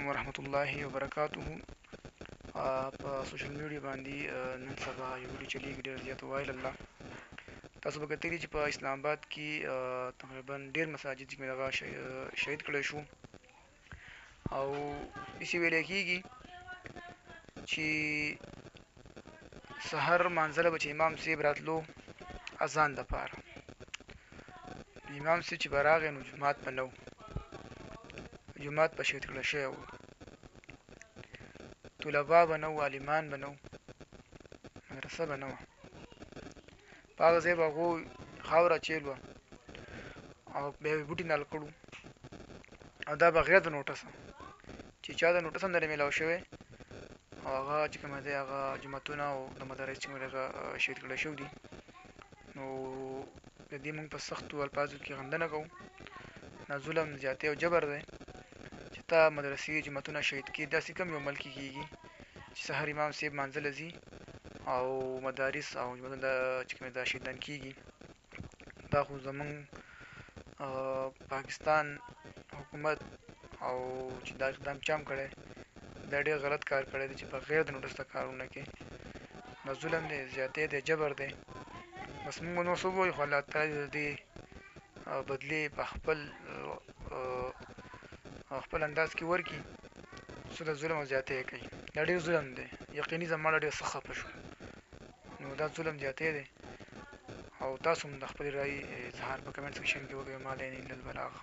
ورحمة الله وبرکاته. په سوشل میډیا باندې نن سبا یو ویډیو چلیږي ډېر زیات وایرل ده. تاسو به کتلي چې په اسلام آباد کې تقریبا ډېر مساجد چې دغه شهید کړی شو او داسې ویلی کېږي چې سحر مانځله به چې امام صاحب راتلو اذان دپاره، امام صاحب چې به راغی نو جومات به نه و، جومات به شهید کړی شوی و، طلبا به نه وو، عالمان به نه وو، مدرسه به نه وه. په هغه ځای به هغوی خاوره اچول وه او بیا یې بوټي نل کړو او دا بغیر د نوټسه چې چا د نوټس هم نه دی میلاو شوی او هغه چې کومه دی هغه جوماتونه او د مدارس چې کوم دی هغه شهید کړی شوي دي. نو د دې موږ په سختو الفاظو کې غندنه کوو. دا ظلم، زیاتی او جبر دی چې تا مدرسې جوماتونه شهید کړي. داسې کوم یو ملک کې کېږي چې سحر امام صاحب مانځله ځي او مدارس او جوماتونه چې کوم دا شهیدان کېږي. دا خو زمونږ پاکستان حکومت او چې دا اقدام چام کړی دا ډېر غلط کار کړی دی چې بغیر د نوټس د کارونه کوي. دا ظلم دی، زیاتی دی، جبر دی. بس موږ نو څه ووایو خو الله تعالی د دې بدلې په خپل انداز کې ورکړي. څه د ظلم او زیاتی یې کوي، دا ډېر ظلم دی. یقیني زما ډېر سخت خفه شو. نو دا ظلم زیاتی دی او تاسو هم د خپلې رایې اظهار په کمنټ سیکشن کې وکړئ. ما لا اله الا البلاغ.